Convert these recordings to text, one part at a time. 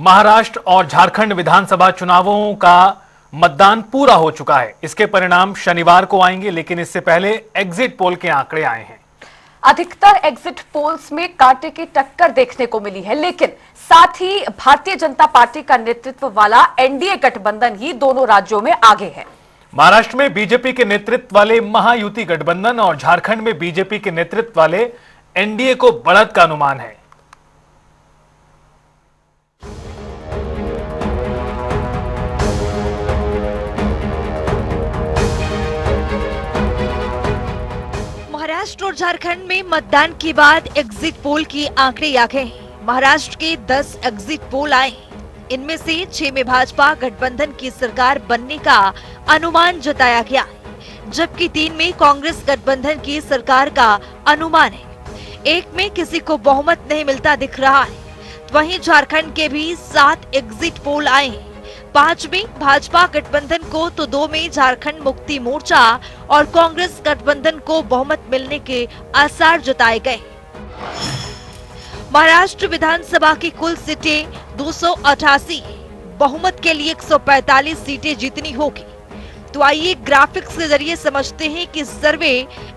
महाराष्ट्र और झारखंड विधानसभा चुनावों का मतदान पूरा हो चुका है। इसके परिणाम शनिवार को आएंगे, लेकिन इससे पहले एग्जिट पोल के आंकड़े आए हैं। अधिकतर एग्जिट पोल्स में कांटे की टक्कर देखने को मिली है, लेकिन साथ ही भारतीय जनता पार्टी का नेतृत्व वाला एनडीए गठबंधन ही दोनों राज्यों में आगे है। महाराष्ट्र में बीजेपी के नेतृत्व वाले महायुति गठबंधन और झारखंड में बीजेपी के नेतृत्व वाले एनडीए को बढ़त का अनुमान है। महाराष्ट्र और झारखंड में मतदान के बाद एग्जिट पोल के आंकड़े आ गए हैं। महाराष्ट्र के 10 एग्जिट पोल आए, इनमें से 6 में भाजपा गठबंधन की सरकार बनने का अनुमान जताया गया है, जबकि 3 में कांग्रेस गठबंधन की सरकार का अनुमान है। 1 में किसी को बहुमत नहीं मिलता दिख रहा है। वहीं झारखंड के भी 7 एग्जिट पोल आए हैं। 5 में भाजपा गठबंधन को तो 2 में झारखंड मुक्ति मोर्चा और कांग्रेस गठबंधन को बहुमत मिलने के आसार जताए गए। महाराष्ट्र विधानसभा की कुल सीटें 288 है। बहुमत के लिए 145 सीटें जीतनी होगी। तो आइए ग्राफिक्स के जरिए समझते हैं कि सर्वे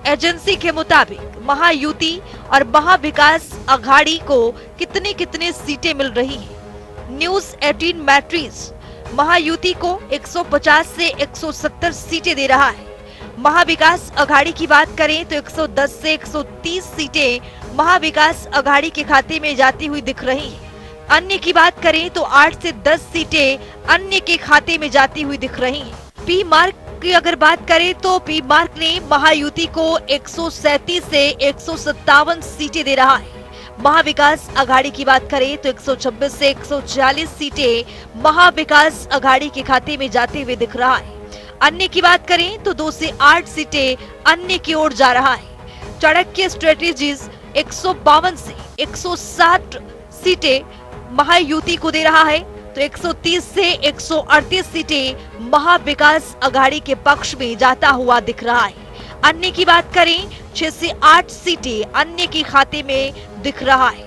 एजेंसी के मुताबिक महायुति और महाविकास अघाड़ी को कितनी कितनी सीटें मिल रही हैं। न्यूज 18 मैट्रिक्स महायुति को 150 से 170 सीटें दे रहा है। महाविकास अघाड़ी की बात करें तो 110 से 130 सीटें महाविकास अघाड़ी के खाते में जाती हुई दिख रही हैं। अन्य की बात करें तो 8 से 10 सीटें अन्य के खाते में जाती हुई दिख रही हैं। पी मार्क की अगर बात करें तो पी मार्क ने महायुति को 137 से 157 सीटें दे रहा है। महाविकास अघाड़ी की बात करें तो 126 से 140 सीटें महाविकास अघाड़ी के खाते में जाते हुए दिख रहा है। अन्य की बात करें तो 2 से 8 सीटें अन्य की ओर जा रहा है। चाणक्य स्ट्रेटेजीज 152 से 160 सीटें महायुति को दे रहा है, तो 130 से 138 सीटें महाविकास अघाड़ी के पक्ष में जाता हुआ दिख रहा है। अन्य की बात करें 6 से 8 सीटें अन्य के खाते में दिख रहा है।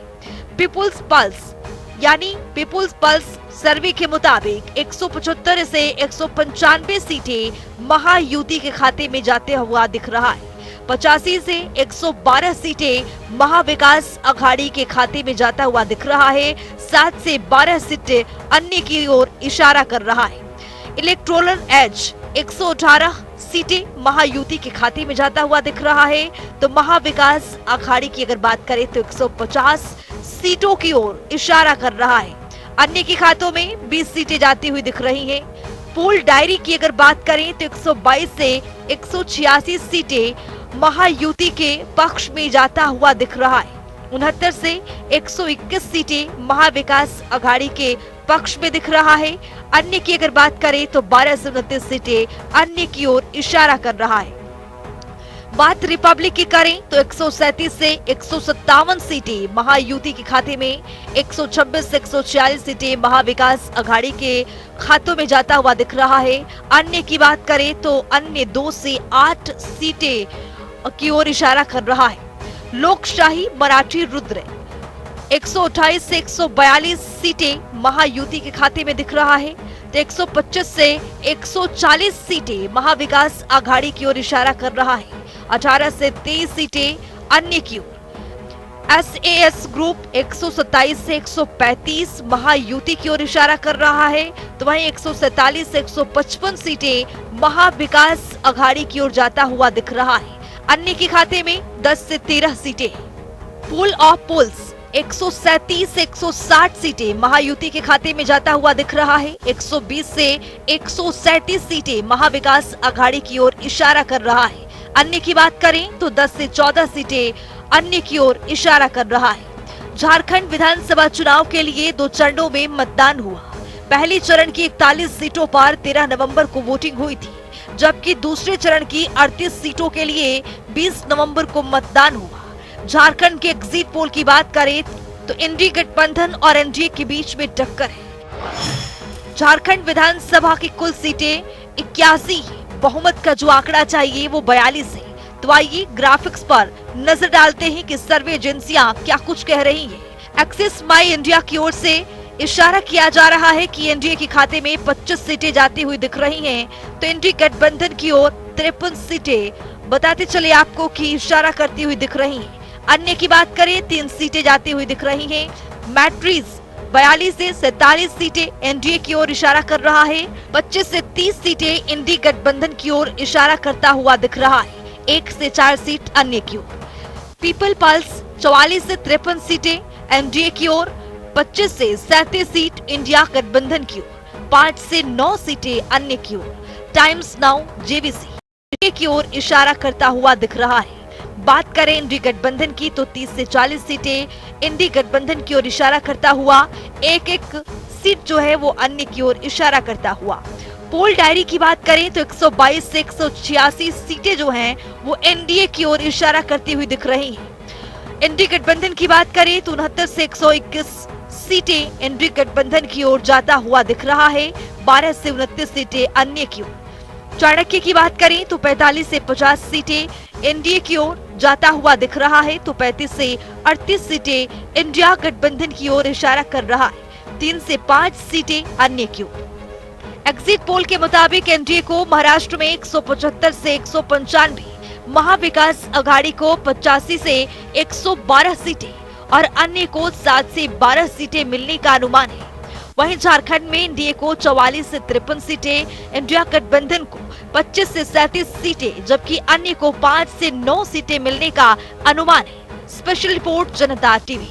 पीपुल्स पल्स यानी पीपुल्स पल्स सर्वे के मुताबिक 175 से 195 सीटें महायुति के खाते में जाते हुआ दिख रहा है। 85 से 112 सीटें महाविकास अघाड़ी के खाते में जाता हुआ दिख रहा है। 7 से 12 सीटें अन्य की ओर इशारा कर रहा है। इलेक्टोरल एज 118 सीटें महायुति के खाते में जाता हुआ दिख रहा है। तो महाविकास अघाड़ी की अगर बात करें तो 150 सीटों की ओर इशारा कर रहा है। अन्य के खातों में 20 सीटें जाती हुई दिख रही हैं। पोल डायरी की अगर बात करें तो 122 से 186 सीटें महायुति के पक्ष में जाता हुआ दिख रहा है। 69 से 121 सीटें महाविकास अघाड़ी के पक्ष में दिख रहा है। अन्य की अगर बात करें तो 12 से 29 सीटें अन्य की ओर इशारा कर रहा है। बात रिपब्लिक की करें तो 137 से 157 सीटें महायुति के खाते में, 126 से 146 सीटें महाविकास अघाड़ी के खातों में जाता हुआ दिख रहा है। अन्य की बात करें तो अन्य 2 से 8 सीटें की ओर इशारा कर रहा है। लोकशाही मराठी रुद्र 128 से 142 सीटें महायुति के खाते में दिख रहा है। तो 125 से 140 सीटें महाविकास अघाड़ी की ओर इशारा कर रहा है। 18 से 23 सीटें अन्य की ओर। SAS ग्रुप 127 से 135 महायुति की ओर इशारा कर रहा है। तो वहीं 147 से 155 सीटें महाविकास अघाड़ी की ओर जाता हुआ दिख रहा है। अन्य के खाते में 10 से 13 सीटें। पोल ऑफ पोल्स 137 से 160 सीटें महायुति के खाते में जाता हुआ दिख रहा है। 120 से 137 सीटें महाविकास अघाड़ी की ओर इशारा कर रहा है। अन्य की बात करें तो 10 से 14 सीटें अन्य की ओर इशारा कर रहा है। झारखंड विधानसभा चुनाव के लिए 2 चरणों में मतदान हुआ। पहले चरण की 41 सीटों पर 13 नवंबर को वोटिंग हुई थी, जबकि दूसरे चरण की 38 सीटों के लिए 20 नवंबर को मतदान हुआ। झारखंड के एग्जिट पोल की बात करें तो एनडीए गठबंधन और एनडीए के बीच में टक्कर है। झारखंड विधानसभा की कुल सीटें 81, बहुमत का जो आंकड़ा चाहिए वो 42 है। तो आइए ग्राफिक्स पर नजर डालते हैं कि सर्वे एजेंसियां क्या कुछ कह रही हैं। एक्सिस माई इंडिया की ओर से इशारा किया जा रहा है कि एनडीए के खाते में 25 सीटें जाती हुई दिख रही हैं, तो एनडीए गठबंधन की ओर 53 सीटें बताते चले आपको कि इशारा करती हुई दिख रही हैं। अन्य की बात करें, 3 सीटें जाती हुई दिख रही हैं। मैट्रिज 42 से 47 सीटें एनडीए की ओर इशारा कर रहा है। 25 से 30 सीटें एनडीए गठबंधन की ओर इशारा करता हुआ दिख रहा है। 1 से 4 सीट अन्य की ओर। पीपल पल्स 44 से 53 सीटें एनडीए की ओर, 25 से 37 सीट इंडिया गठबंधन की ओर, 5 से 9 सीटें अन्य की ओर। टाइम्स नाउ जेवीसी इंडिया की ओर इशारा करता हुआ दिख रहा है। बात करें इंडिया गठबंधन की तो 30 से 40 सीटें इंडिया गठबंधन की ओर इशारा करता हुआ, एक सीट जो है वो अन्य की ओर इशारा करता हुआ। पोल डायरी की बात करें तो 122 से 186 सीटें जो हैं वो एनडीए की ओर इशारा करती हुई दिख रही हैं। एनडीए गठबंधन की बात करें तो 69 से 121 सीटें एनडीए गठबंधन की ओर जाता हुआ दिख रहा है। 12 से 29 सीटें अन्य की ओर। चाणक्य की बात करें तो 45 से 50 सीटें एनडीए की ओर जाता हुआ दिख रहा है, तो 35 से 38 सीटें इंडिया गठबंधन की ओर इशारा कर रहा है। 3 से 5 सीटें अन्य की ओर। एग्जिट पोल के मुताबिक एनडीए को महाराष्ट्र में 175 से 195, महाविकास आघाड़ी को 85 से 112 सीटें और अन्य को 7 से 12 सीटें मिलने का अनुमान है। वहीं झारखंड में एनडीए को 44 से 53 सीटें, इंडिया गठबंधन को 25 से 37 सीटें, जबकि अन्य को 5 से 9 सीटें मिलने का अनुमान है। स्पेशल रिपोर्ट जनता टीवी।